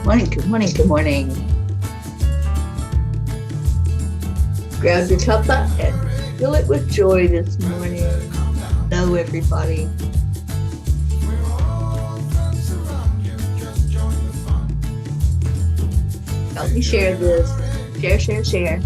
Morning, good morning, good morning. Grab your cuppa and fill it with joy this morning. Hello, everybody. Help me share this. Share, share, share.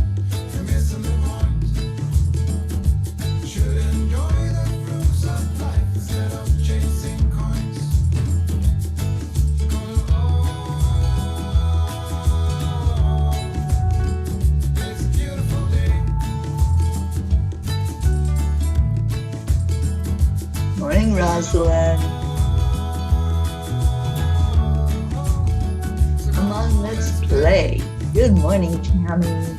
Morning, Rosalind. Come on, let's play. Good morning, Tammy.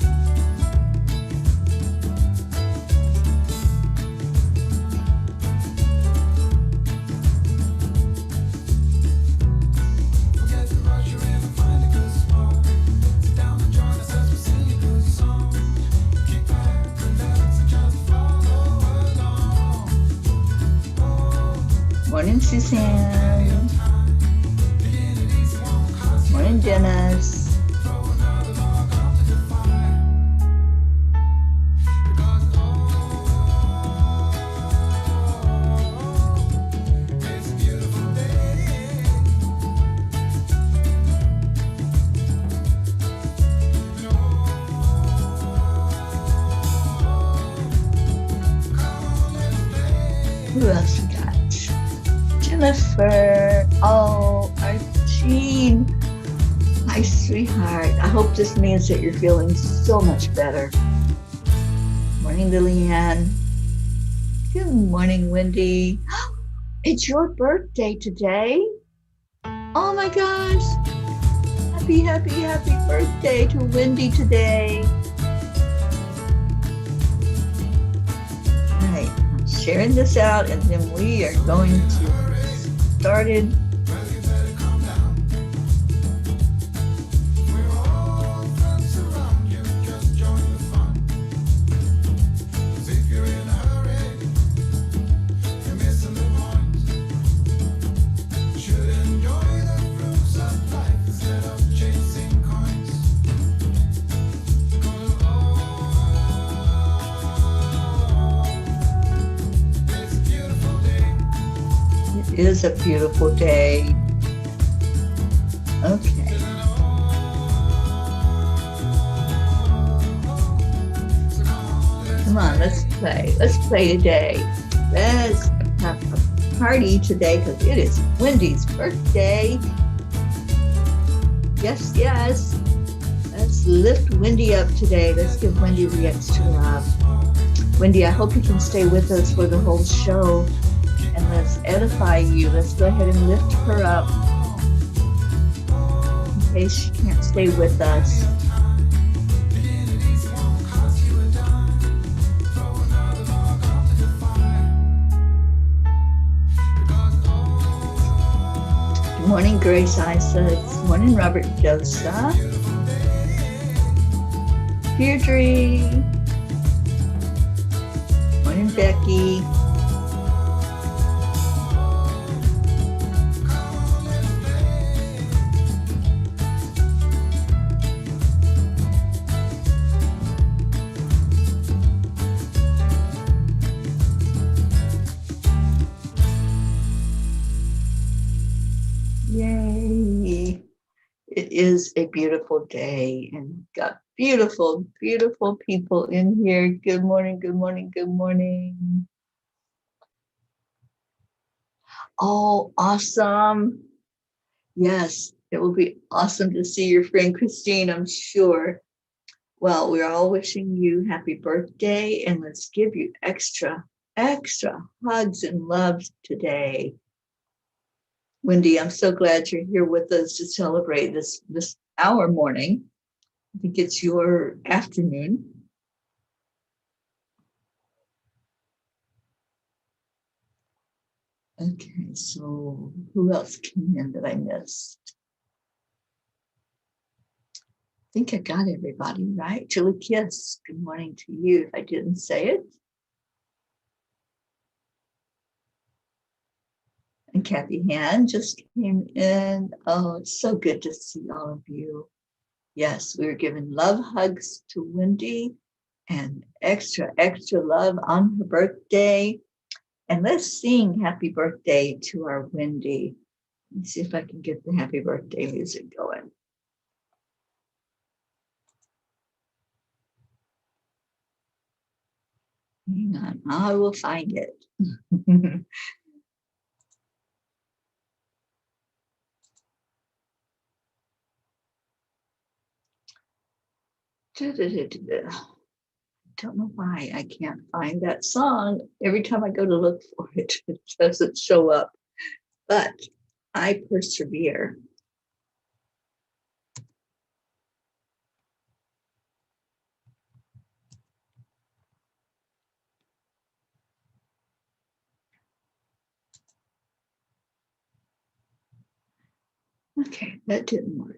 Morning, Suzanne. Morning, Dennis. Who else we got? Jennifer. Oh, Archie. My sweetheart. I hope this means that you're feeling so much better. Morning, Lillian. Good morning, Wendy. It's your birthday today. Oh my gosh. Happy, happy, happy birthday to Wendy today. All right, I'm sharing this out and then we are going to get started. It is a beautiful day. Okay. Come on, let's play. Let's play today. Let's have a party today because it is Wendy's birthday. Yes, yes. Let's lift Wendy up today. Let's give Wendy the extra love. Wendy, I hope you can stay with us for the whole show. And let's edify you. Let's go ahead and lift her up in case she can't stay with us. Good morning, Grace Isa. Good morning, Robert Dosa. Deirdre. Morning, Becky. Yay. It is a beautiful day and got beautiful, beautiful people in here. Good morning, good morning, good morning. Oh, awesome. Yes, it will be awesome to see your friend Christine, I'm sure. Well, we're all wishing you happy birthday and let's give you extra hugs and loves today. Wendy, I'm so glad you're here with us to celebrate this our morning. I think it's your afternoon. Okay, so who else came in that I missed? I think I got everybody right. Julie Kiss, good morning to you if I didn't say it. And Kathy Han just came in. Oh, it's so good to see all of you. Yes, we were giving love hugs to Wendy and extra, extra love on her birthday. And let's sing happy birthday to our Wendy. Let me see if I can get the happy birthday music going. Hang on, I will find it. Don't know why I can't find that song. Every time I go to look for it, it doesn't show up. But I persevere. Okay, that didn't work.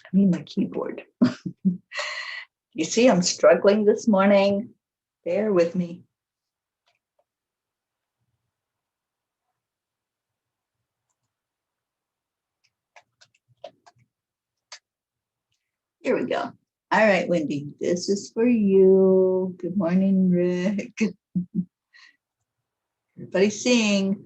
I need my keyboard. You see, I'm struggling this morning. Bear with me. Here we go. All right, Wendy, this is for you. Good morning, Rick. Everybody sing.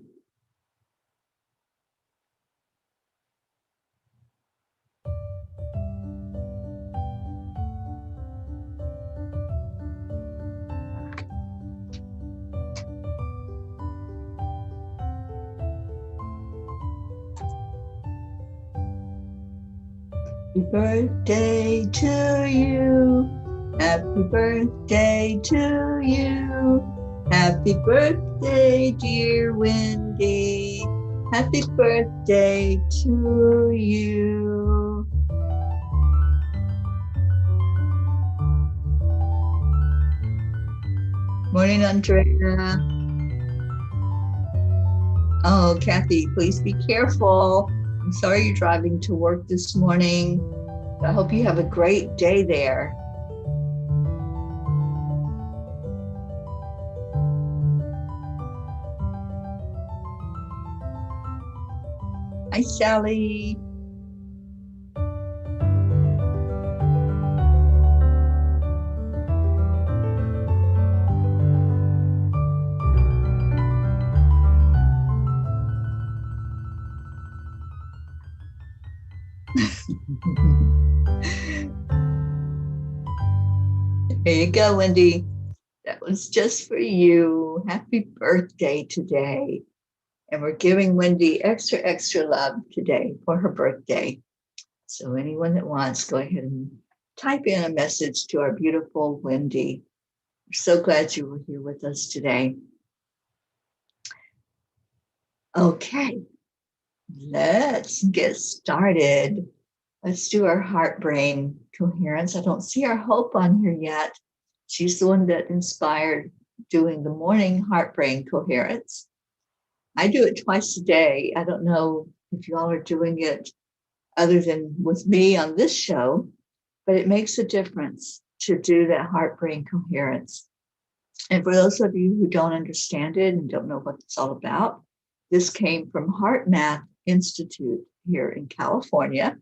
Happy birthday to you. Happy birthday to you. Happy birthday, dear Wendy. Happy birthday to you. Morning, Andrea. Oh, Kathy, please be careful. I'm sorry you're driving to work this morning. I hope you have a great day there. Hi, Sally. Here you go, Wendy. That was just for you. Happy birthday today. And we're giving Wendy extra, extra love today for her birthday. So anyone that wants, go ahead and type in a message to our beautiful Wendy. We're so glad you were here with us today. Okay, let's get started. Let's do our heart-brain coherence. I don't see our Hope on here yet. She's the one that inspired doing the morning heart-brain coherence. I do it twice a day. I don't know if you all are doing it other than with me on this show, but it makes a difference to do that heart-brain coherence. And for those of you who don't understand it and don't know what it's all about, this came from Heart Math Institute here in California.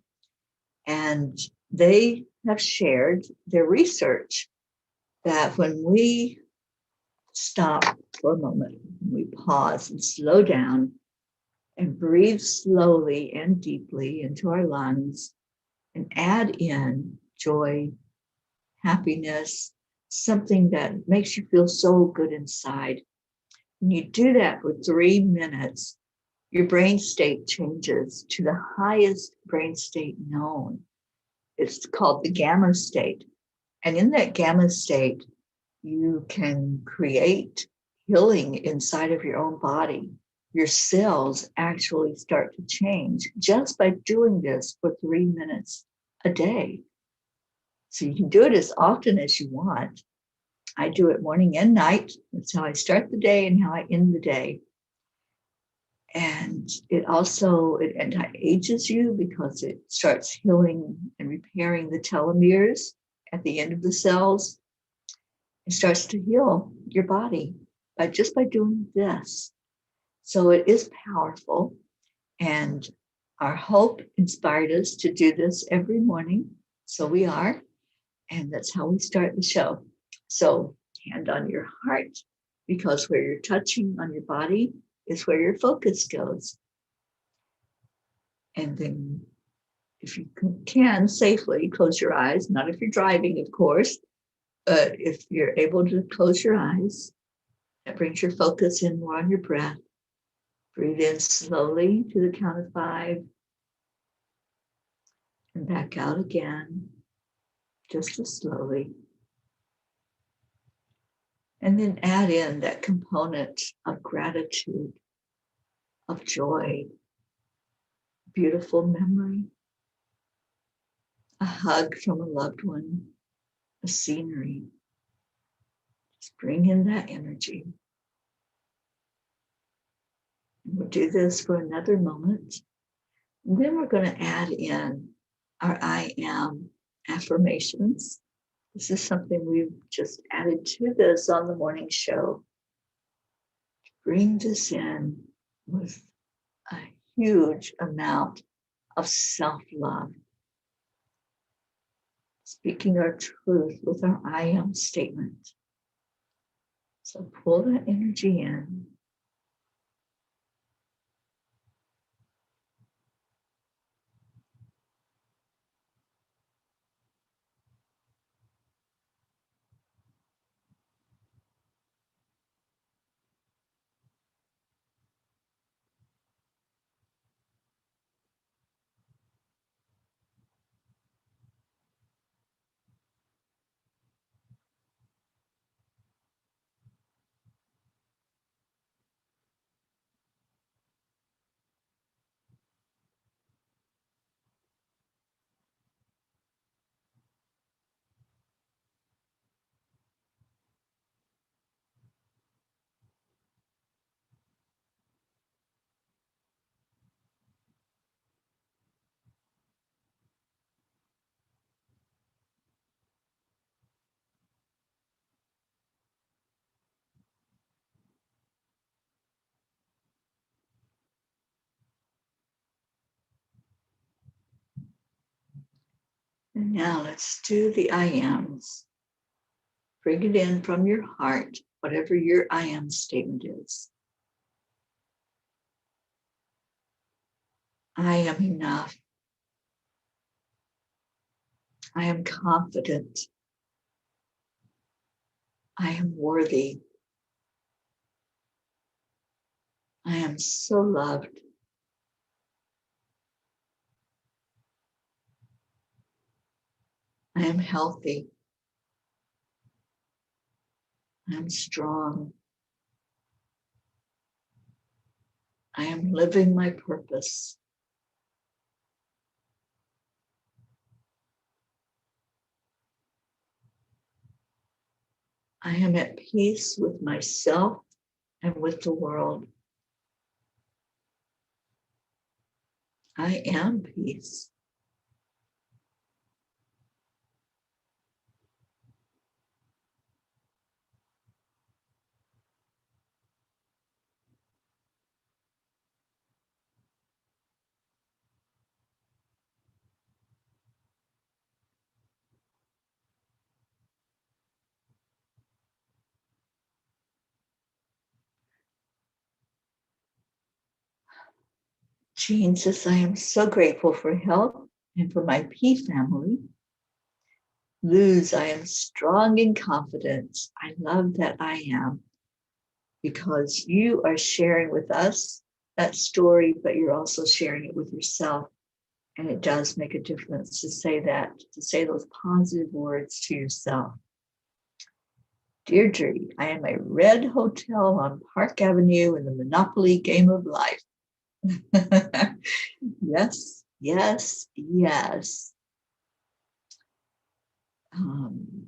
And they have shared their research that when we stop for a moment, we pause and slow down and breathe slowly and deeply into our lungs and add in joy, happiness, something that makes you feel so good inside. When you do that for 3 minutes, your brain state changes to the highest brain state known. It's called the gamma state. And in that gamma state, you can create healing inside of your own body. Your cells actually start to change just by doing this for 3 minutes a day. So you can do it as often as you want. I do it morning and night. That's how I start the day and how I end the day. And it anti-ages you because it starts healing and repairing the telomeres at the end of the cells. It starts to heal your body by doing this. So it is powerful. And our hope inspired us to do this every morning. So we are. And that's how we start the show. So hand on your heart, because where you're touching on your body is where your focus goes. And then if you can safely close your eyes, not if you're driving, of course, but if you're able to close your eyes, that brings your focus in more on your breath. Breathe in slowly to the count of 5 and back out again, just as slowly. And then add in that component of gratitude, of joy, beautiful memory, a hug from a loved one, a scenery. Just bring in that energy. And we'll do this for another moment. And then we're going to add in our I am affirmations. This is something we've just added to this on the morning show. Bring this in with a huge amount of self-love. Speaking our truth with our I am statement. So pull that energy in. And now let's do the I ams. Bring it in from your heart, whatever your I am statement is. I am enough. I am confident. I am worthy. I am so loved. I am healthy. I am strong. I am living my purpose. I am at peace with myself and with the world. I am peace. Jesus, I am so grateful for health and for my P family. Luz, I am strong in confidence. I love that I am, because you are sharing with us that story, but you're also sharing it with yourself. And it does make a difference to say that, to say those positive words to yourself. Deirdre, I am a red hotel on Park Avenue in the Monopoly game of life. Yes, yes, yes.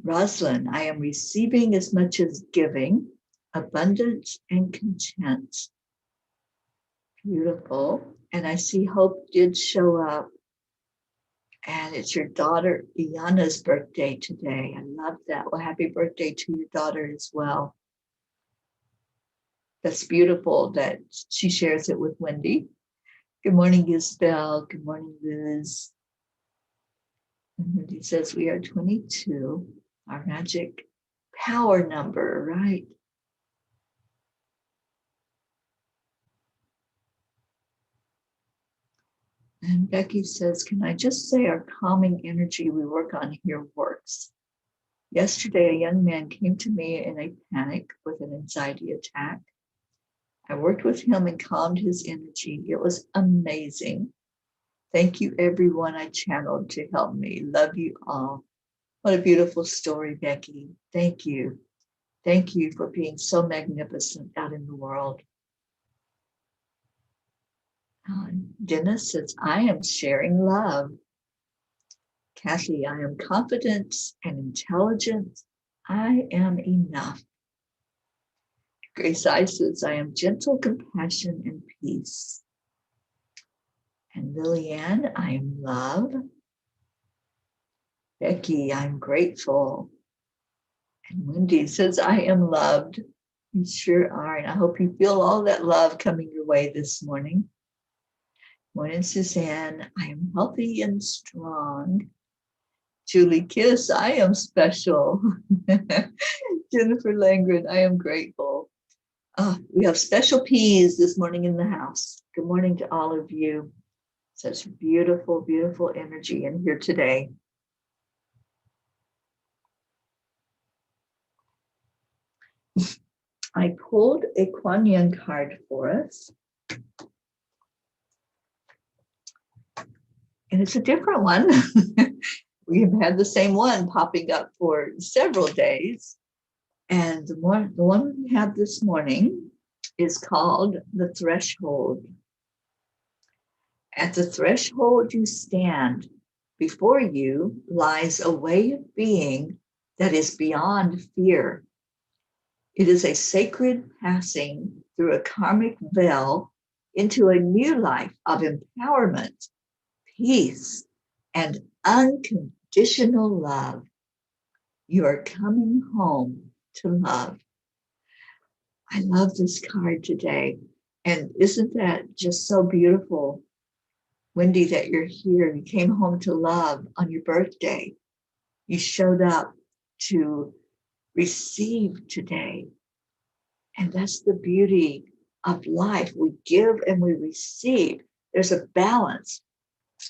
Rosalind, I am receiving as much as giving, abundance and content. Beautiful. And I see Hope did show up. And it's your daughter Iana's birthday today. I love that. Well, happy birthday to your daughter as well. That's beautiful that she shares it with Wendy. Good morning, Isabel. Good morning, Liz. And Wendy says we are 22, our magic power number, right? And Becky says, can I just say our calming energy we work on here works? Yesterday, a young man came to me in a panic with an anxiety attack. I worked with him and calmed his energy. It was amazing. Thank you, everyone I channeled to help me. Love you all. What a beautiful story, Becky. Thank you. Thank you for being so magnificent out in the world. Dennis says, I am sharing love. Kathy, I am confident and intelligent. I am enough. Grace I says, I am gentle, compassion, and peace. And Lilianne, I am love. Becky, I'm grateful. And Wendy says, I am loved. You sure are. And I hope you feel all that love coming your way this morning. Morning, Suzanne, I am healthy and strong. Julie Kiss, I am special. Jennifer Langren, I am grateful. We have special P's this morning in the house. Good morning to all of you. Such beautiful, beautiful energy in here today. I pulled a Kuan Yin card for us. And it's a different one. We have had the same one popping up for several days. And the one we have this morning is called the Threshold. At the threshold you stand. Before you lies a way of being that is beyond fear. It is a sacred passing through a karmic veil into a new life of empowerment, peace, and unconditional love. You are coming home to love. I love this card today. And isn't that just so beautiful, Wendy, that you're here? You came home to love on your birthday. You showed up to receive today. And that's the beauty of life. We give and we receive. There's a balance.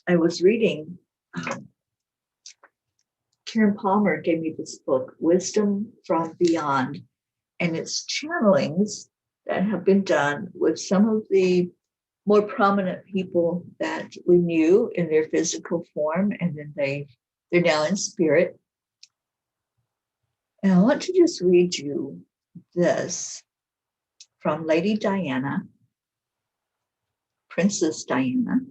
I was reading, Karen Palmer gave me this book, Wisdom from Beyond, and it's channelings that have been done with some of the more prominent people that we knew in their physical form, and then they're now in spirit. And I want to just read you this from Lady Diana, Princess Diana.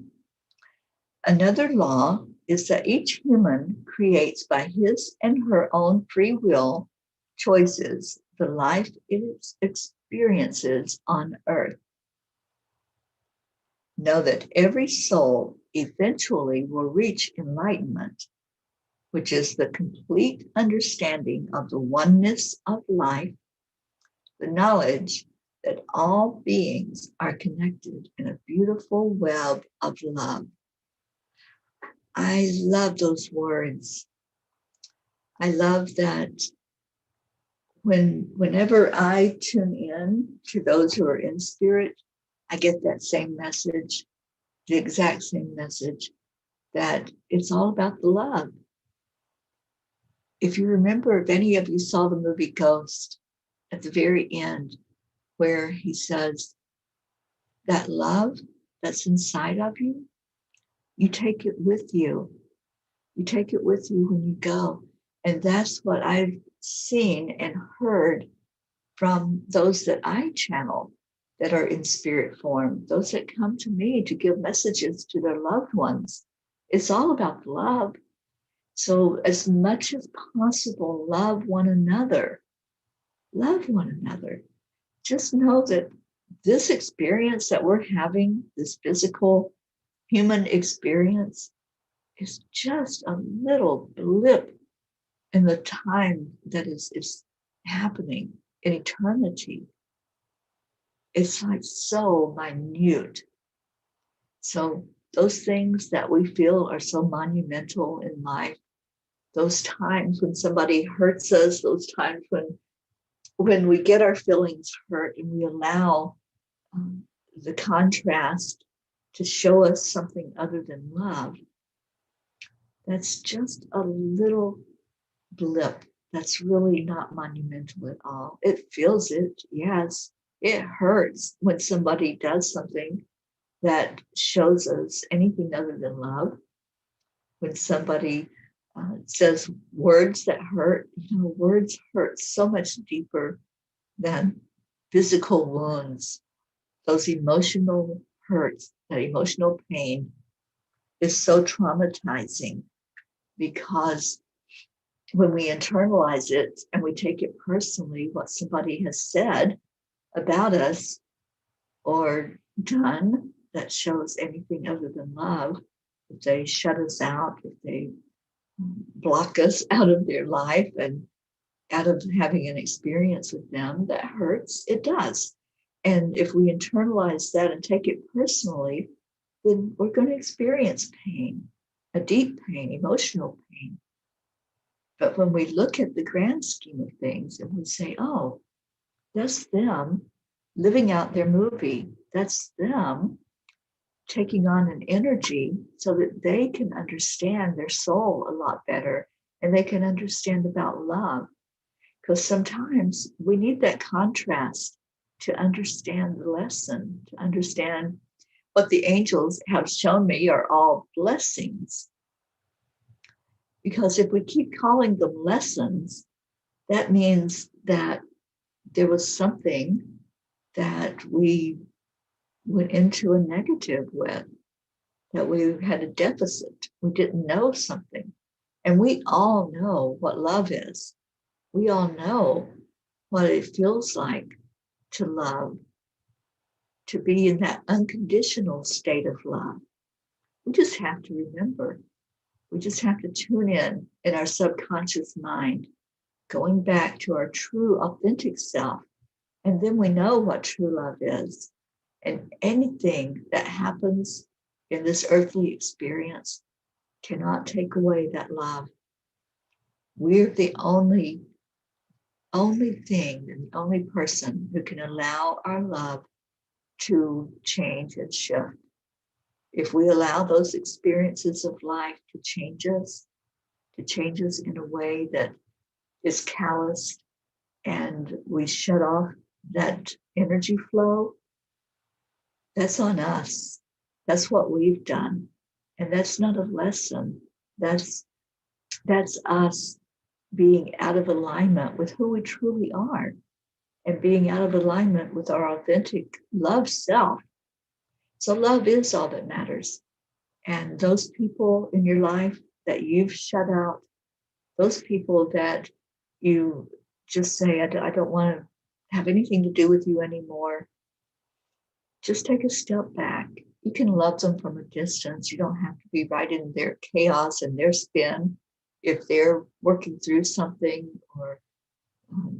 Another law is that each human creates by his and her own free will choices the life it experiences on earth. Know that every soul eventually will reach enlightenment, which is the complete understanding of the oneness of life, the knowledge that all beings are connected in a beautiful web of love. I love those words. I love that whenever I tune in to those who are in spirit, I get that same message, the exact same message, that it's all about the love. If you remember, if any of you saw the movie Ghost, at the very end, where he says, that love that's inside of you, you take it with you. You take it with you when you go. And that's what I've seen and heard from those that I channel that are in spirit form, those that come to me to give messages to their loved ones. It's all about love. So as much as possible, love one another. Love one another. Just know that this experience that we're having, this physical human experience, is just a little blip in the time that is happening in eternity. It's like so minute. So those things that we feel are so monumental in life, those times when somebody hurts us, those times when we get our feelings hurt and we allow the contrast to show us something other than love, that's just a little blip. That's really not monumental at all. It feels it, yes. It hurts when somebody does something that shows us anything other than love. When somebody says words that hurt, words hurt so much deeper than physical wounds. Those emotional hurts, that emotional pain is so traumatizing because when we internalize it and we take it personally, what somebody has said about us or done that shows anything other than love, if they shut us out, if they block us out of their life and out of having an experience with them that hurts, it does. And if we internalize that and take it personally, then we're going to experience pain, a deep pain, emotional pain. But when we look at the grand scheme of things and we say, oh, that's them living out their movie, that's them taking on an energy so that they can understand their soul a lot better and they can understand about love. Because sometimes we need that contrast to understand the lesson, to understand what the angels have shown me are all blessings. Because if we keep calling them lessons, that means that there was something that we went into a negative with, that we had a deficit. We didn't know something. And we all know what love is. We all know what it feels like to love, to be in that unconditional state of love. We just have to remember. We just have to tune in our subconscious mind, going back to our true, authentic self. And then we know what true love is. And anything that happens in this earthly experience cannot take away that love. We're the only thing and the only person who can allow our love to change and shift. If we allow those experiences of life to change us in a way that is calloused, and we shut off that energy flow, that's on us. That's what we've done. And that's not a lesson. That's us being out of alignment with who we truly are and being out of alignment with our authentic love self. So love is all that matters. And those people in your life that you've shut out, those people that you just say, I don't want to have anything to do with you anymore, just take a step back. You can love them from a distance. You don't have to be right in their chaos and their spin. If they're working through something or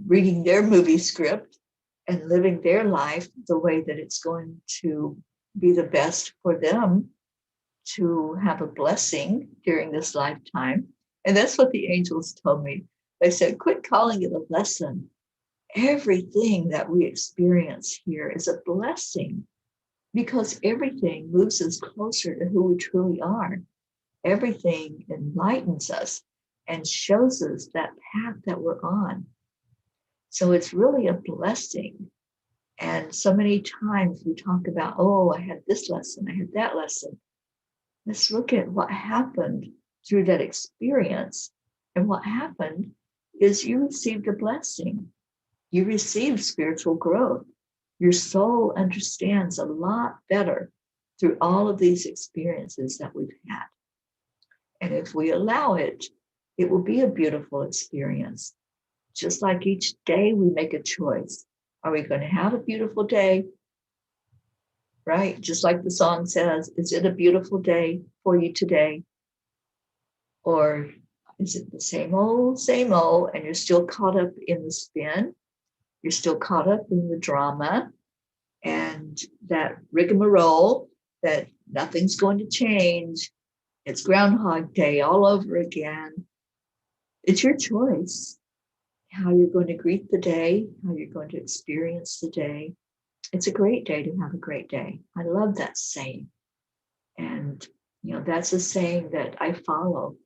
reading their movie script and living their life the way that it's going to be the best for them to have a blessing during this lifetime. And that's what the angels told me. They said, quit calling it a lesson. Everything that we experience here is a blessing because everything moves us closer to who we truly are. Everything enlightens us and shows us that path that we're on. So it's really a blessing. And so many times we talk about, oh, I had this lesson, I had that lesson. Let's look at what happened through that experience. And what happened is you received a blessing. You received spiritual growth. Your soul understands a lot better through all of these experiences that we've had. And if we allow it, it will be a beautiful experience. Just like each day we make a choice. Are we going to have a beautiful day right? Just like the song says, is it a beautiful day for you today? Or is it the same old, and you're still caught up in the spin? You're still caught up in the drama and that rigmarole that nothing's going to change. It's Groundhog Day all over again. It's your choice how you're going to greet the day, how you're going to experience the day. It's a great day to have a great day. I love that saying. And, that's a saying that I follow.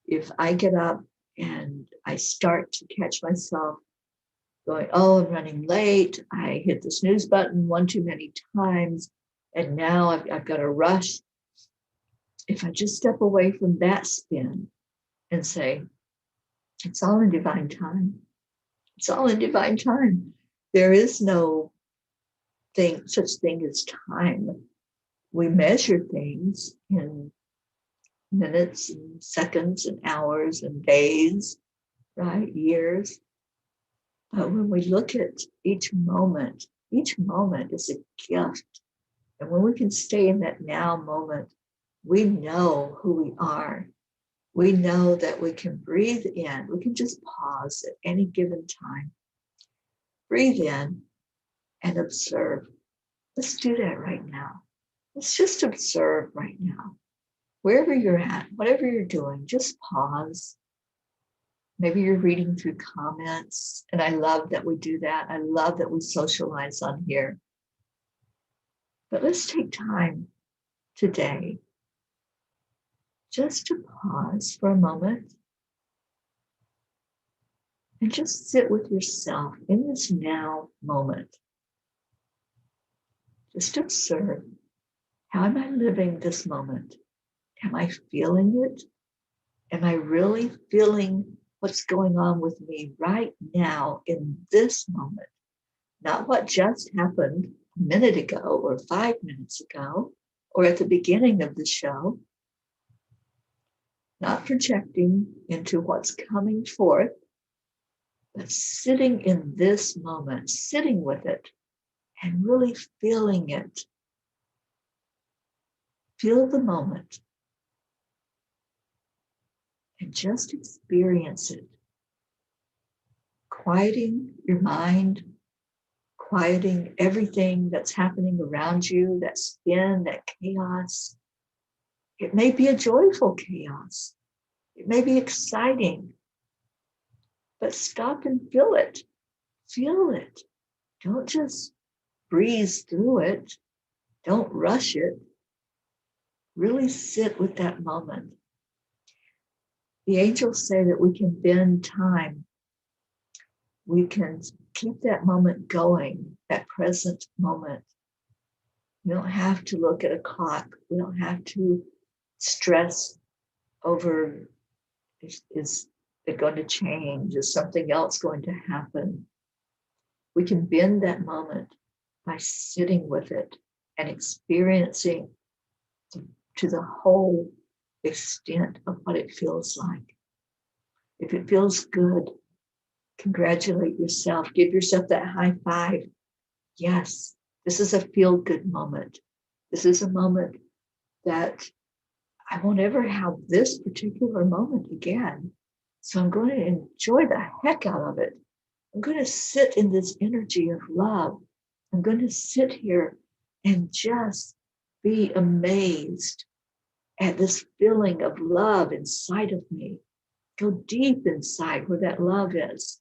If I get up and I start to catch myself going, oh, I'm running late, I hit the snooze button one too many times, and now I've got to rush. If I just step away from that spin and say, it's all in divine time. It's all in divine time. There is no such thing as time. We measure things in minutes and seconds and hours and days, right? Years. But when we look at each moment is a gift. And when we can stay in that now moment, we know who we are. We know that we can breathe in. We can just pause at any given time. Breathe in and observe. Let's do that right now. Let's just observe right now. Wherever you're at, whatever you're doing, just pause. Maybe you're reading through comments, and I love that we do that. I love that we socialize on here. But let's take time today just to pause for a moment and just sit with yourself in this now moment. Just observe, how am I living this moment? Am I feeling it? Am I really feeling what's going on with me right now in this moment? Not what just happened a minute ago or 5 minutes ago or at the beginning of the show. Not projecting into what's coming forth, but sitting in this moment, sitting with it and really feeling it. Feel the moment and just experience it. Quieting your mind, quieting everything that's happening around you, that spin, that chaos. It may be a joyful chaos. It may be exciting, but stop and feel it. Feel it. Don't just breeze through it. Don't rush it. Really sit with that moment. The angels say that we can bend time. We can keep that moment going, that present moment. We don't have to look at a clock. We don't have to stress over, is it going to change? Is something else going to happen? We can bend that moment by sitting with it and experiencing to the whole extent of what it feels like. If it feels good, congratulate yourself. Give yourself that high five. Yes, this is a feel-good moment. This is a moment that I won't ever have this particular moment again. So I'm going to enjoy the heck out of it. I'm going to sit in this energy of love. I'm going to sit here and just be amazed at this feeling of love inside of me. Go deep inside where that love is,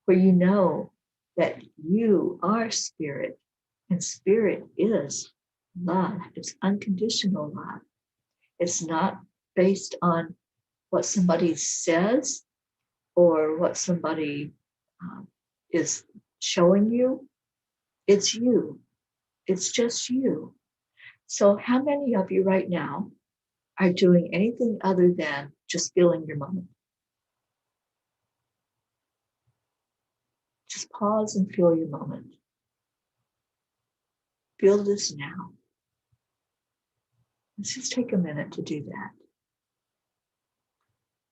where you know that you are spirit, and spirit is love. It's unconditional love. It's not based on what somebody says or what somebody is showing you. It's you. It's just you. So how many of you right now are doing anything other than just feeling your moment? Just pause and feel your moment. Feel this now. Let's just take a minute to do that.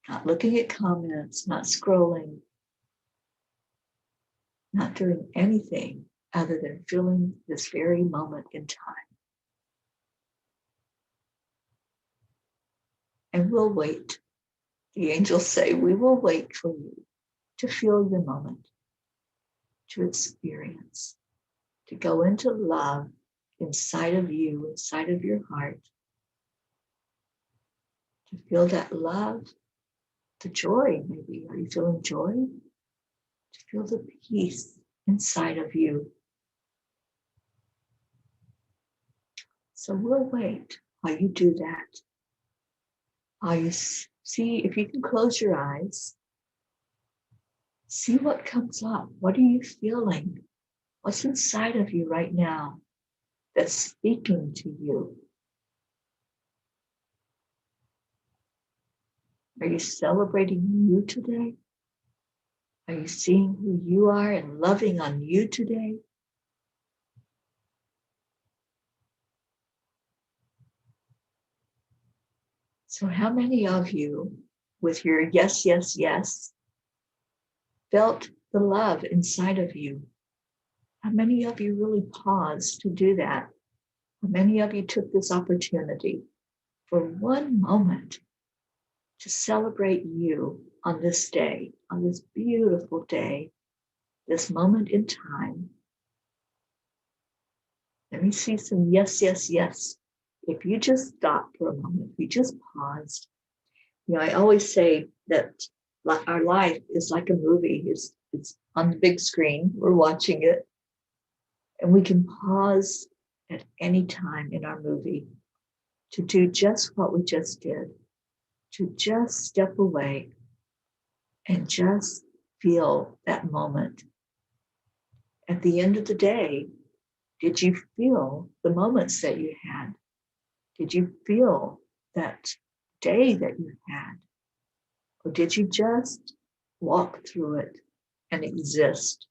Not looking at comments, not scrolling, not doing anything other than feeling this very moment in time. And we'll wait. The angels say, we will wait for you to feel your moment, to experience, to go into love inside of you, inside of your heart, to feel that love, the joy maybe. Are you feeling joy? To feel the peace inside of you. So we'll wait while you do that. While you see, if you can close your eyes, see what comes up. What are you feeling? What's inside of you right now that's speaking to you? Are you celebrating you today? Are you seeing who you are and loving on you today? So how many of you, with your yes, yes, yes, felt the love inside of you? How many of you really paused to do that? How many of you took this opportunity for one moment to celebrate you on this day, on this beautiful day, this moment in time? Let me see some yes, yes, yes. If you just stop for a moment, if you just paused. I always say that our life is like a movie. It's on the big screen. We're watching it. And we can pause at any time in our movie to do just what we just did, to just step away and just feel that moment. At the end of the day, did you feel the moments that you had? Did you feel that day that you had? Or did you just walk through it and exist?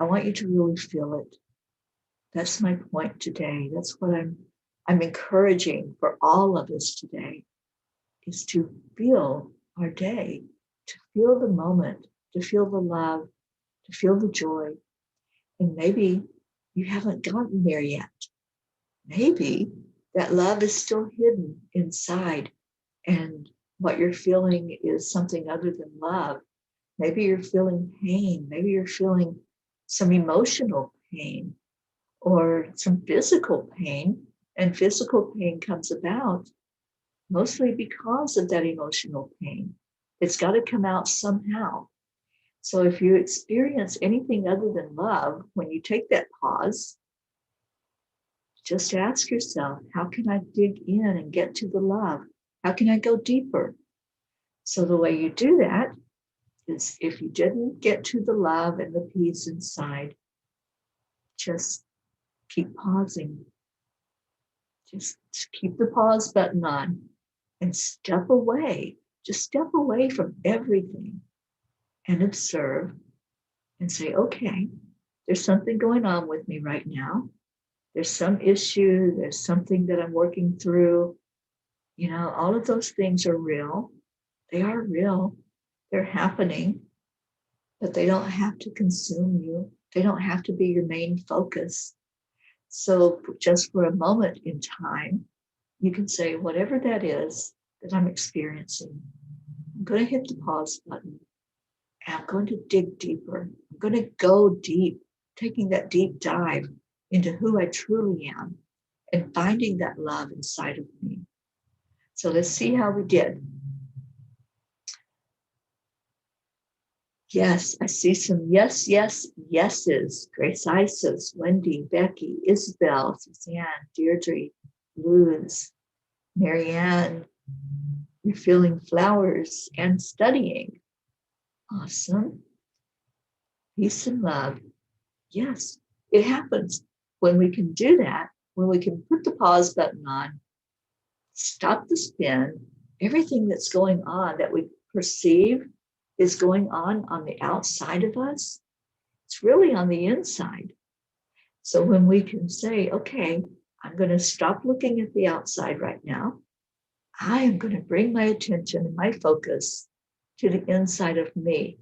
I want you to really feel it. That's my point today. That's what I'm encouraging for all of us today, is to feel our day, to feel the moment, to feel the love, to feel the joy. And maybe you haven't gotten there yet. Maybe that love is still hidden inside, and what you're feeling is something other than love. Maybe you're feeling pain. Maybe you're feeling some emotional pain or some physical pain. And physical pain comes about mostly because of that emotional pain. It's got to come out somehow. So if you experience anything other than love, when you take that pause, just ask yourself, how can I dig in and get to the love? How can I go deeper? So the way you do that is, if you didn't get to the love and the peace inside, just keep pausing. Just keep the pause button on and step away. Just step away from everything and observe and say, okay, there's something going on with me right now. There's some issue. There's something that I'm working through. All of those things are real. They are real. They're happening, but they don't have to consume you. They don't have to be your main focus. So just for a moment in time, you can say, whatever that is that I'm experiencing, I'm going to hit the pause button and I'm going to dig deeper. I'm going to go deep, taking that deep dive into who I truly am and finding that love inside of me. So let's see how we did. Yes, I see some yes, yes, yeses. Grace Isis, Wendy, Becky, Isabel, Suzanne, Deirdre, Luz, Marianne. You're feeling flowers and studying. Awesome. Peace and love. Yes, it happens when we can do that, when we can put the pause button on, stop the spin. Everything that's going on that we perceive is going on the outside of us. It's really on the inside. So when we can say, okay, I'm going to stop looking at the outside right now. I am going to bring my attention and my focus to the inside of me.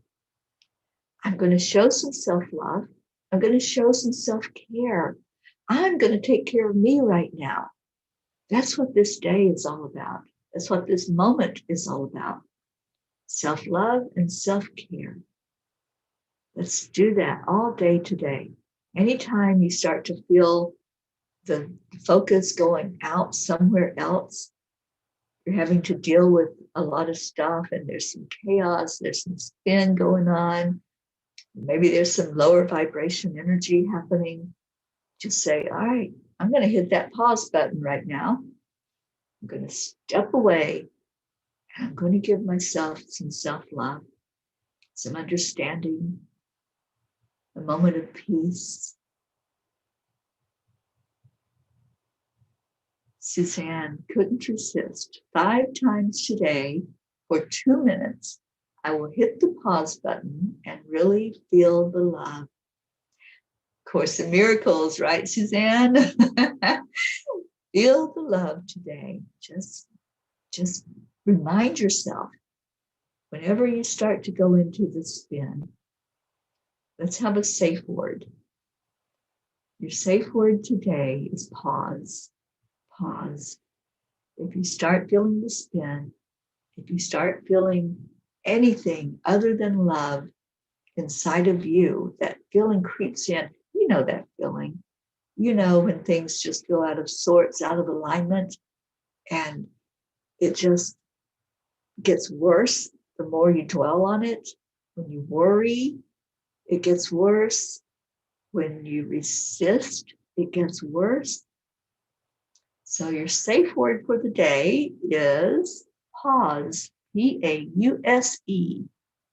I'm going to show some self-love. I'm going to show some self-care. I'm going to take care of me right now. That's what this day is all about. That's what this moment is all about. Self-love and self-care. Let's do that all day today. Anytime you start to feel the focus going out somewhere else, you're having to deal with a lot of stuff and there's some chaos, there's some spin going on, maybe there's some lower vibration energy happening. Just say, all right, I'm going to hit that pause button right now. I'm going to step away and I'm going to give myself some self-love, some understanding, a moment of peace. Suzanne couldn't resist. 5 times today for 2 minutes, I will hit the pause button and really feel the love. Course in Miracles, right, Suzanne? Feel the love today. Just remind yourself, whenever you start to go into the spin, let's have a safe word. Your safe word today is pause. Pause. If you start feeling the spin, if you start feeling anything other than love inside of you, that feeling creeps in. You know that feeling. You know when things just feel out of sorts, out of alignment, and it just gets worse the more you dwell on it. When you worry, it gets worse. When you resist, it gets worse. So your safe word for the day is pause, P-A-U-S-E.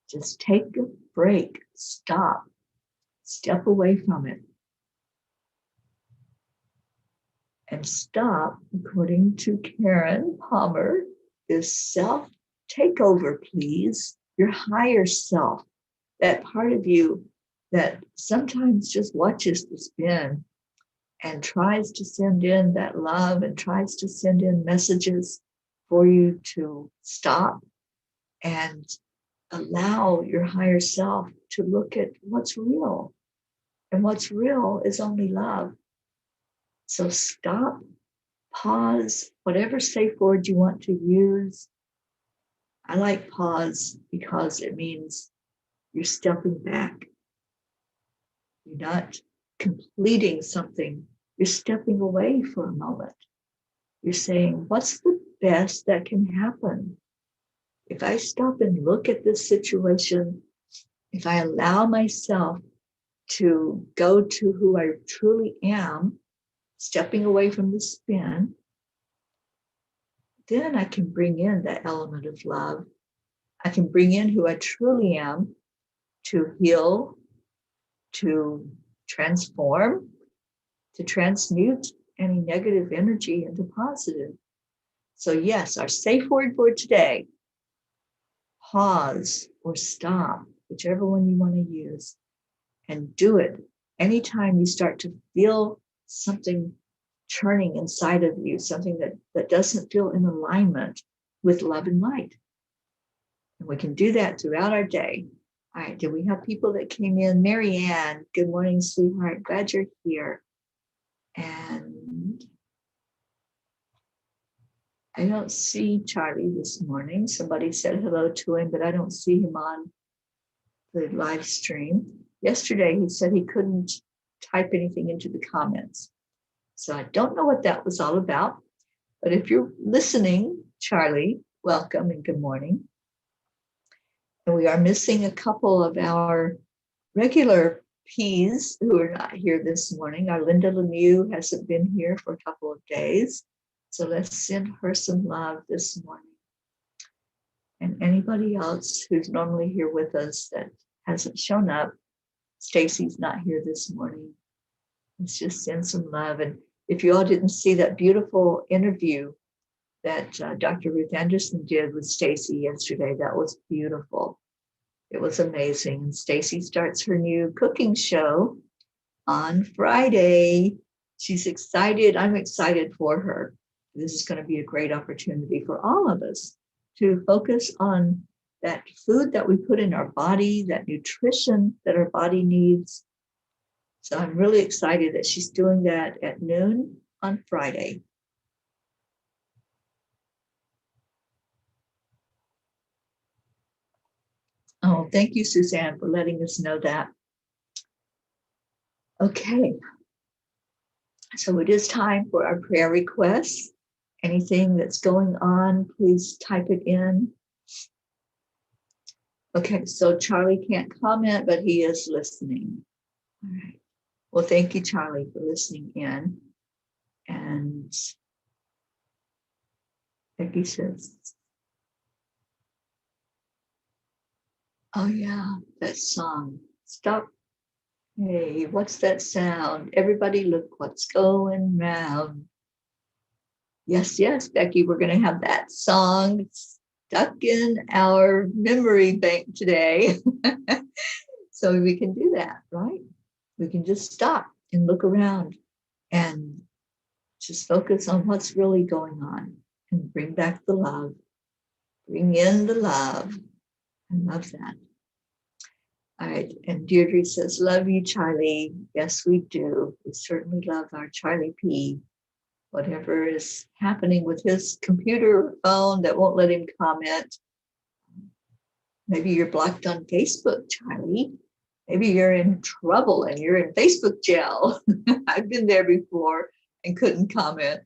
Just take a break, stop, step away from it. And stop, according to Karen Palmer, is self-takeover, please. Your higher self, that part of you that sometimes just watches the spin and tries to send in that love and tries to send in messages for you to stop and allow your higher self to look at what's real. And what's real is only love. So stop, pause, whatever safe word you want to use. I like pause because it means you're stepping back. You're not completing something. You're stepping away for a moment. You're saying, what's the best that can happen? If I stop and look at this situation, if I allow myself to go to who I truly am, stepping away from the spin, then I can bring in that element of love. I can bring in who I truly am to heal, to transform, to transmute any negative energy into positive. So yes, our safe word for today, pause or stop, whichever one you want to use, and do it anytime you start to feel something churning inside of you, something that doesn't feel in alignment with love and light. And we can do that throughout our day. All right, do we have people that came in? Mary Ann, good morning, sweetheart. Glad you're here. And I don't see Charlie this morning. Somebody said hello to him, but I don't see him on the live stream. Yesterday, he said he couldn't type anything into the comments. So I don't know what that was all about. But if you're listening, Charlie, welcome and good morning. And we are missing a couple of our regular P's who are not here this morning. Our Linda Lemieux hasn't been here for a couple of days. So let's send her some love this morning. And anybody else who's normally here with us that hasn't shown up, Stacy's not here this morning. Let's just send some love. And if you all didn't see that beautiful interview that Dr. Ruth Anderson did with Stacy yesterday, that was beautiful. It was amazing. And Stacy starts her new cooking show on Friday. She's excited. I'm excited for her. This is going to be a great opportunity for all of us to focus on that food that we put in our body, that nutrition that our body needs. So I'm really excited that she's doing that at noon on Friday. Oh, thank you, Suzanne, for letting us know that. Okay. So it is time for our prayer requests. Anything that's going on, please type it in. Okay, so Charlie can't comment, but he is listening. All right. Well, thank you, Charlie, for listening in. And Becky says, oh yeah, that song. Stop. Hey, what's that sound? Everybody look what's going round. Yes, yes, Becky, we're going to have that song stuck in our memory bank today. So we can do that, right? We can just stop and look around and just focus on what's really going on and bring back the love. Bring in the love. I love that. All right. And Deirdre says, love you, Charlie. Yes, we do. We certainly love our Charlie P. Whatever is happening with his computer or phone that won't let him comment. Maybe you're blocked on Facebook, Charlie. Maybe you're in trouble and you're in Facebook jail. I've been there before and couldn't comment.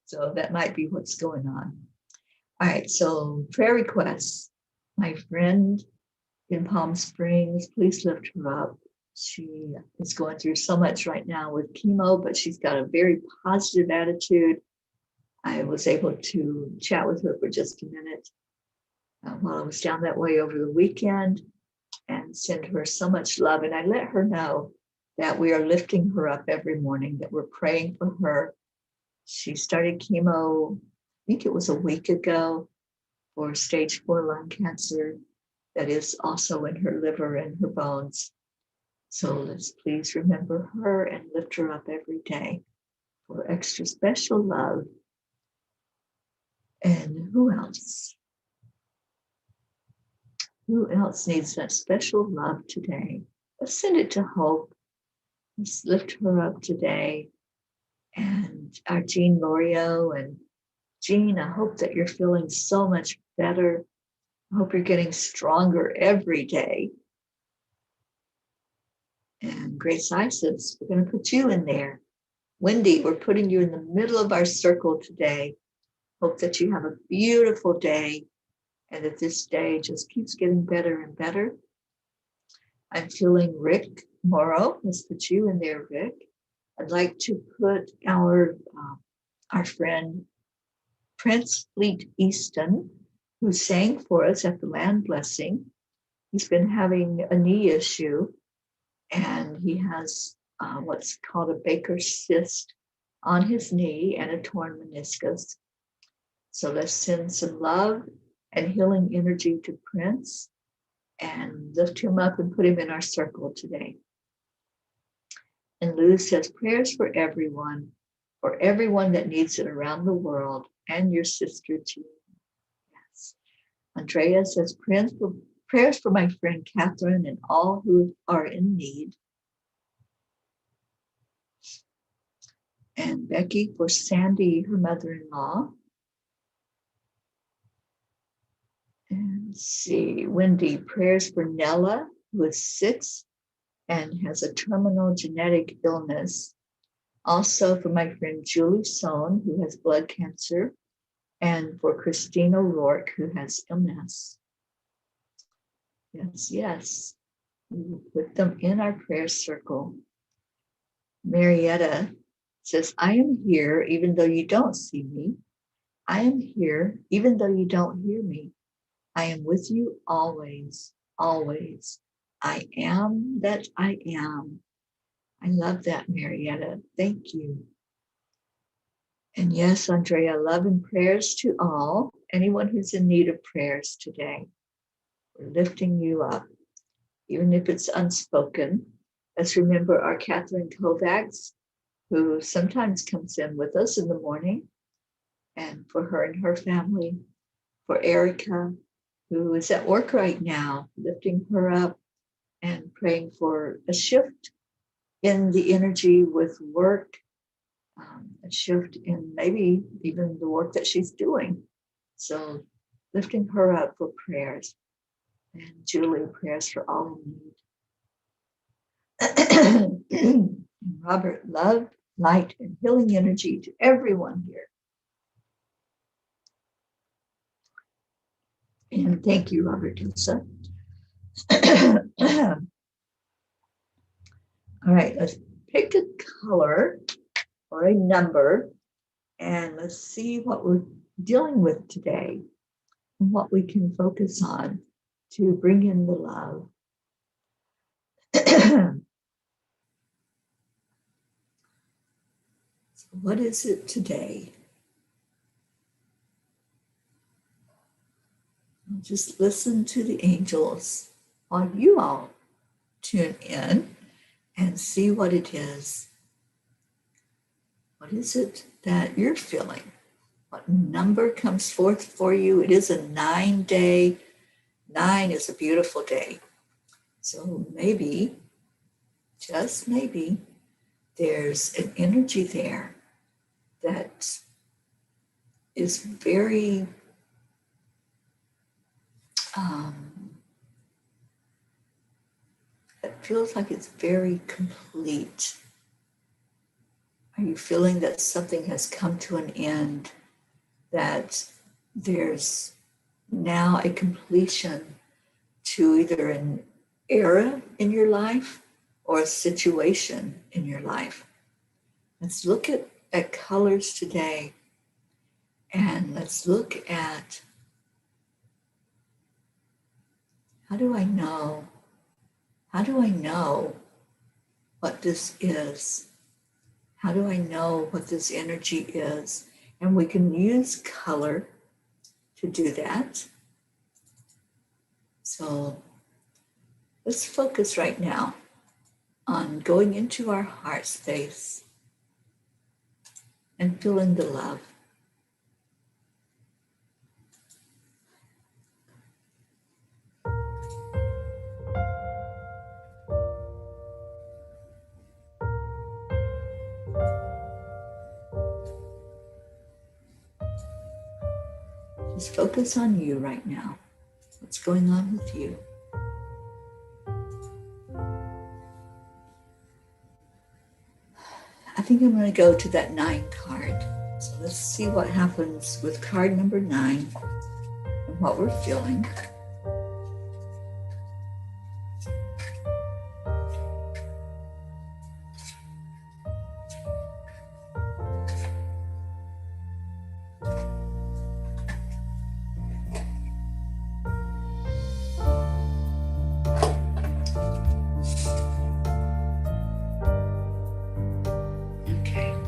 So that might be what's going on. All right, so prayer requests. My friend in Palm Springs, please lift her up. She is going through so much right now with chemo, but she's got a very positive attitude. I was able to chat with her for just a minute while I was down that way over the weekend and send her so much love. And I let her know that we are lifting her up every morning, that we're praying for her. She started chemo, I think it was a week ago, for stage 4 lung cancer that is also in her liver and her bones. So let's please remember her and lift her up every day for extra special love. And who else? Who else needs that special love today? Let's send it to Hope. Let's lift her up today. And our Jean Lorio. And Jean, I hope that you're feeling so much better. I hope you're getting stronger every day. And Grace Isis, we're going to put you in there. Wendy, we're putting you in the middle of our circle today. Hope that you have a beautiful day and that this day just keeps getting better and better. I'm feeling Rick Morrow. Let's put you in there, Rick. I'd like to put our friend Prince Fleet Easton, who sang for us at the land blessing. He's been having a knee issue, and he has what's called a Baker's cyst on his knee and a torn meniscus. So let's send some love and healing energy to Prince and lift him up and put him in our circle today. And Lou says, prayers for everyone that needs it around the world, and your sister too. Yes. Andrea says, prayers for my friend Catherine and all who are in need. And Becky for Sandy, her mother-in-law. And let's see, Wendy, prayers for Nella, who is 6 and has a terminal genetic illness. Also for my friend Julie Sohn, who has blood cancer, and for Christina Rourke, who has MS. Yes, yes. We will put them in our prayer circle. Marietta says, I am here even though you don't see me. I am here even though you don't hear me. I am with you always, always. I am that I am. I love that, Marietta. Thank you. And yes, Andrea, love and prayers to all. Anyone who's in need of prayers today. We're lifting you up, even if it's unspoken. Let's remember our Catherine Kovacs, who sometimes comes in with us in the morning, and for her and her family. For Erica, who is at work right now, lifting her up and praying for a shift in the energy with work, a shift in maybe even the work that she's doing. So lifting her up for prayers. And Julie, prayers for all in need. And Robert, love, light, and healing energy to everyone here. And thank you, Robert Tulsa. All right, let's pick a color or a number, and let's see what we're dealing with today and what we can focus on to bring in the love. So what is it today? Just listen to the angels while you all tune in and see what it is. What is it that you're feeling? What number comes forth for you? It is a 9-day. 9 is a beautiful day. So maybe, just maybe, there's an energy there that is very it feels like it's very complete. Are you feeling that something has come to an end, that there's now a completion to either an era in your life or a situation in your life? Let's look at colors today, and let's look at, how do I know what this is? How do I know what this energy is? And we can use color to do that. So let's focus right now on going into our heart space and feeling the love. Just focus on you right now. What's going on with you? I think I'm going to go to that 9 card. So let's see what happens with card number 9 and what we're feeling.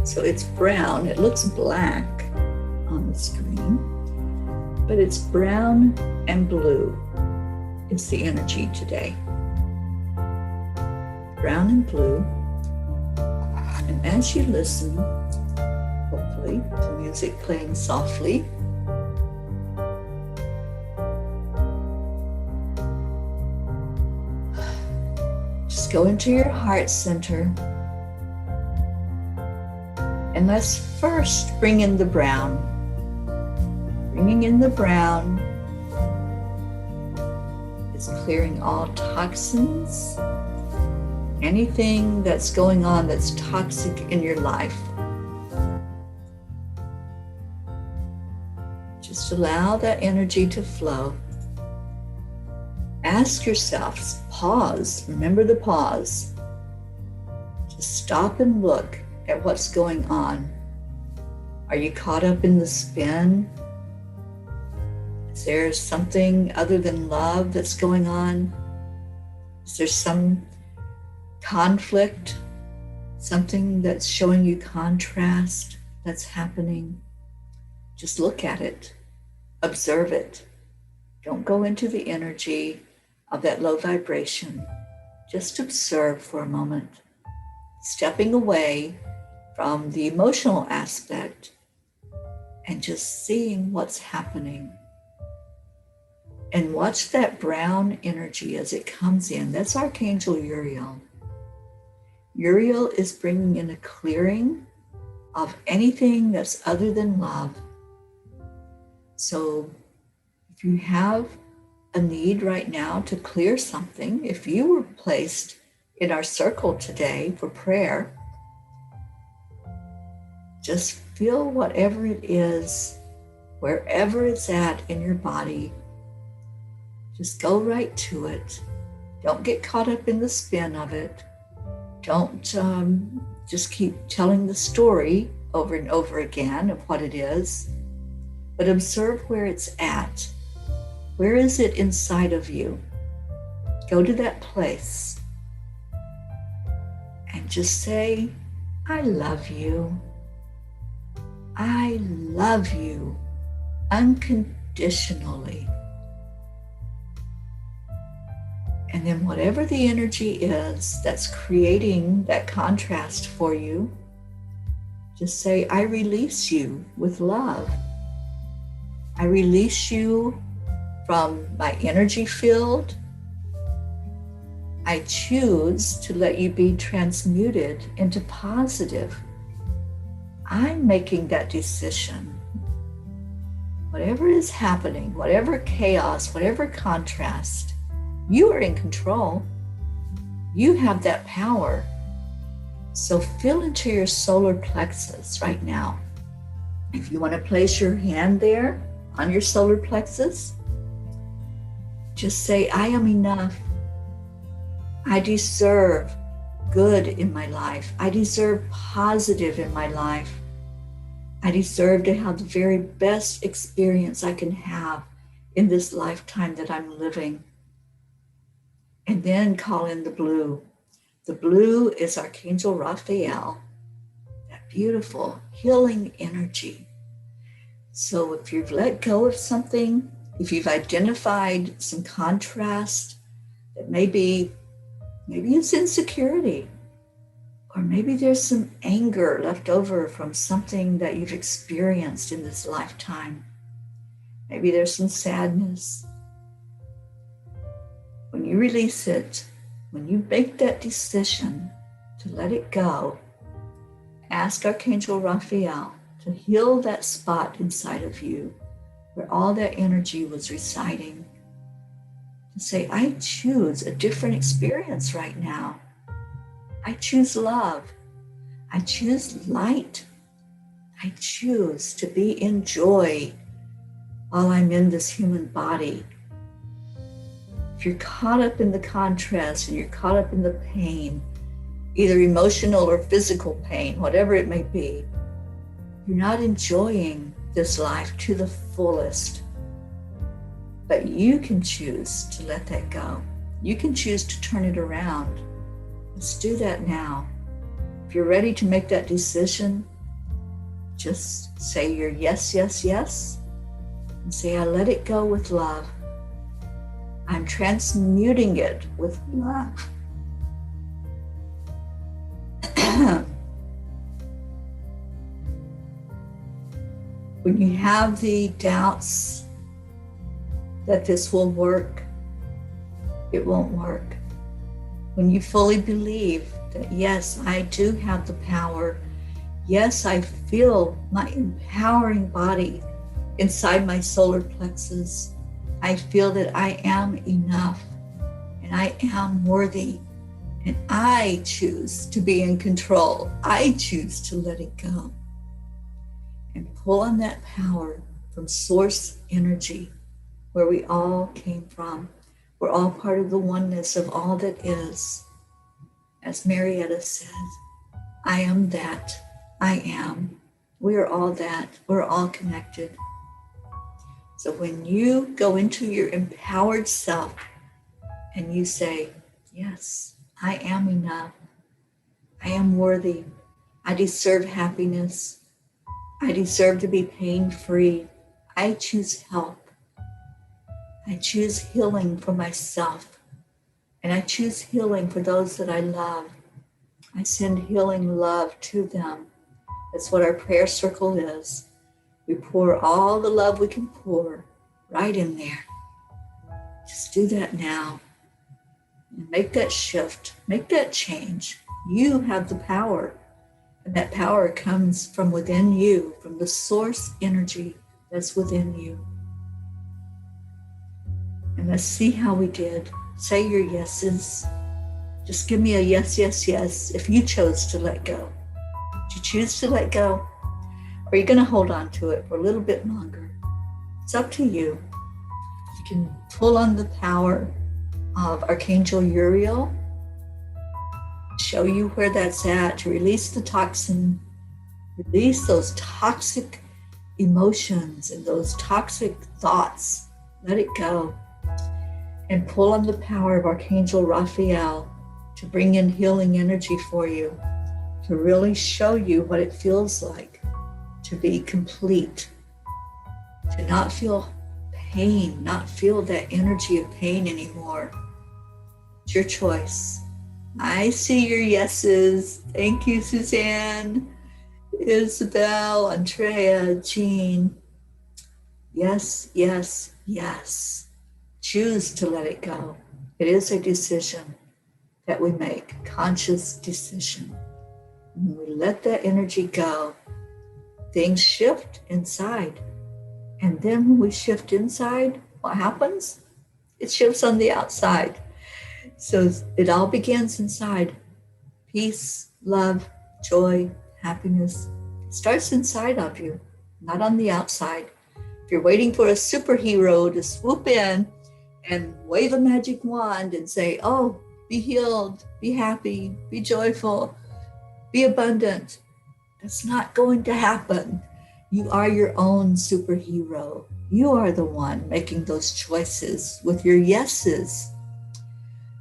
So it's brown. It looks black on the screen, but it's brown and blue. It's the energy today. Brown and blue. And as you listen, hopefully, to music playing softly, just go into your heart center. And let's first bring in the brown. Bringing in the brown is clearing all toxins, anything that's going on that's toxic in your life. Just allow that energy to flow. Ask yourself, pause, remember the pause. Just stop and look at what's going on. Are you caught up in the spin? Is there something other than love that's going on? Is there some conflict, something that's showing you contrast that's happening? Just look at it, observe it. Don't go into the energy of that low vibration. Just observe for a moment, stepping away from the emotional aspect and just seeing what's happening. And watch that brown energy as it comes in. That's Archangel Uriel. Uriel is bringing in a clearing of anything that's other than love. So if you have a need right now to clear something, if you were placed in our circle today for prayer, just feel whatever it is, wherever it's at in your body. Just go right to it. Don't get caught up in the spin of it. Don't just keep telling the story over and over again of what it is, but observe where it's at. Where is it inside of you? Go to that place and just say, I love you. I love you unconditionally. And then whatever the energy is that's creating that contrast for you, just say, I release you with love. I release you from my energy field. I choose to let you be transmuted into positive. I'm making that decision. Whatever is happening, whatever chaos, whatever contrast, you are in control. You have that power. So feel into your solar plexus right now. If you want to place your hand there on your solar plexus, just say, I am enough. I deserve good in my life. I deserve positive in my life. I deserve to have the very best experience I can have in this lifetime that I'm living. And then call in the blue. The blue is Archangel Raphael, that beautiful healing energy. So if you've let go of something, if you've identified some contrast, that maybe it's insecurity, or maybe there's some anger left over from something that you've experienced in this lifetime. Maybe there's some sadness. When you release it, when you make that decision to let it go, ask Archangel Raphael to heal that spot inside of you where all that energy was residing. To say, I choose a different experience right now. I choose love. I choose light. I choose to be in joy while I'm in this human body. If you're caught up in the contrast and you're caught up in the pain, either emotional or physical pain, whatever it may be, you're not enjoying this life to the fullest. But you can choose to let that go. You can choose to turn it around. Let's do that now. If you're ready to make that decision, just say your yes, yes, yes, and say, I let it go with love. I'm transmuting it with love. When you have the doubts that this will work, it won't work. When you fully believe that, yes, I do have the power. Yes, I feel my empowering body inside my solar plexus. I feel that I am enough and I am worthy, and I choose to be in control. I choose to let it go and pull on that power from source energy where we all came from. We're all part of the oneness of all that is. As Marietta said, I am that, I am. We are all that, we're all connected. So when you go into your empowered self and you say, yes, I am enough, I am worthy, I deserve happiness, I deserve to be pain-free, I choose help, I choose healing for myself, and I choose healing for those that I love. I send healing love to them. That's what our prayer circle is. We pour all the love we can pour right in there. Just do that now. And make that shift. Make that change. You have the power. And that power comes from within you, from the source energy that's within you. And let's see how we did. Say your yeses. Just give me a yes, yes, yes if you chose to let go. Did you choose to let go? Or are you going to hold on to it for a little bit longer? It's up to you. You can pull on the power of Archangel Uriel, show you where that's at, to release the toxin, release those toxic emotions and those toxic thoughts. Let it go. And pull on the power of Archangel Raphael to bring in healing energy for you, to really show you what it feels like to be complete, to not feel pain, not feel that energy of pain anymore. It's your choice. I see your yeses. Thank you, Suzanne, Isabel, Andrea, Jean. Yes, yes, yes. Choose to let it go. It is a decision that we make, conscious decision. When we let that energy go, things shift inside. And then when we shift inside, what happens? It shifts on the outside. So it all begins inside. Peace, love, joy, happiness. It starts inside of you, not on the outside. If you're waiting for a superhero to swoop in and wave a magic wand and say, oh, be healed, be happy, be joyful, be abundant, that's not going to happen. You are your own superhero. You are the one making those choices with your yeses.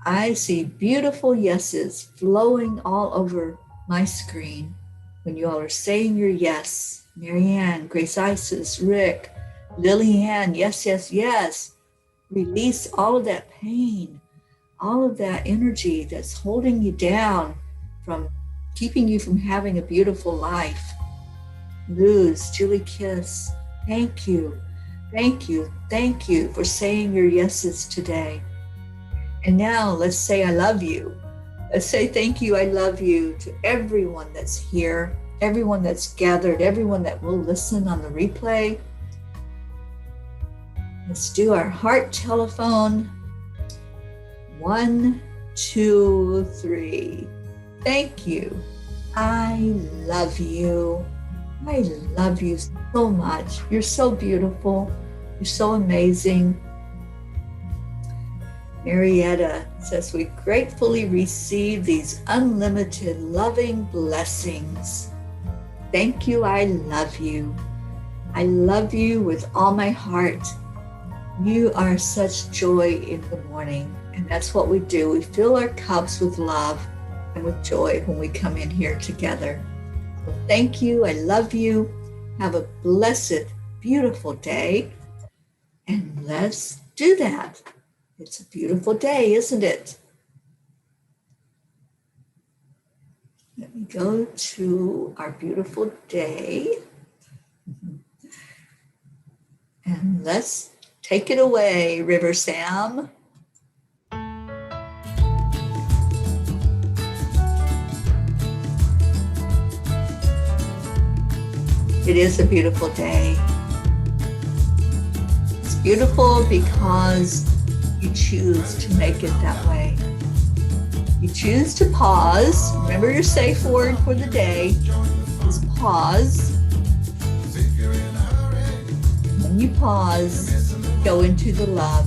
I see beautiful yeses flowing all over my screen when you all are saying your yes. Marianne, Grace Isis, Rick, Lillian, yes, yes, yes. Release all of that pain, all of that energy that's holding you down, from keeping you from having a beautiful life. Luz, Julie Kiss, thank you, thank you, thank you for saying your yeses today. And now let's say I love you. Let's say thank you, I love you to everyone that's here, everyone that's gathered, everyone that will listen on the replay. Let's do our heart telephone. 1, 2, 3. Thank you. I love you. I love you so much. You're so beautiful. You're so amazing. Marietta says, we gratefully receive these unlimited loving blessings. Thank you. I love you. I love you with all my heart. You are such joy in the morning. And that's what we do. We fill our cups with love and with joy when we come in here together. So thank you. I love you. Have a blessed, beautiful day. And let's do that. It's a beautiful day, isn't it? Let me go to our beautiful day. And let's take it away, River Sam. It is a beautiful day. It's beautiful because you choose to make it that way. You choose to pause. Remember your safe word for the day is pause. When you pause, go into the love.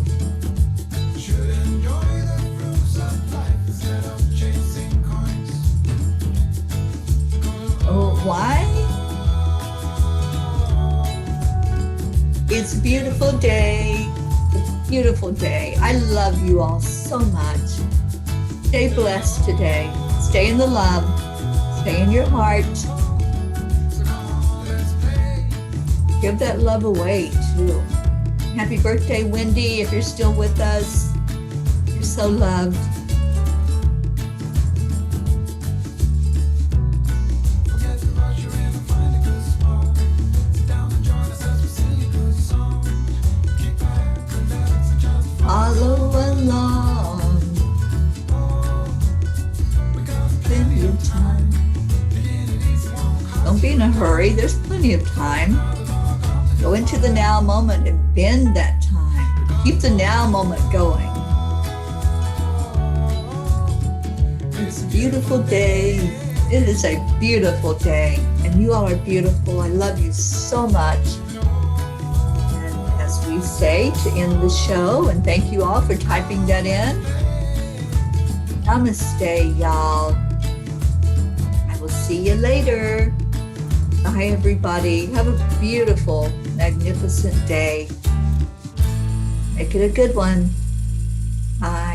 Oh, why? It's a beautiful day. Beautiful day. I love you all so much. Stay blessed today. Stay in the love. Stay in your heart. Give that love away too. Happy birthday, Wendy, if you're still with us. You're so loved. Follow along. Plenty of time. Don't be in a hurry. There's plenty of time. Go into the now moment and bend that time. Keep the now moment going. It's a beautiful day. It is a beautiful day. And you all are beautiful. I love you so much. And as we say to end the show, and thank you all for typing that in. Namaste, y'all. I will see you later. Bye, everybody. Have a beautiful, magnificent day. Make it a good one. Bye.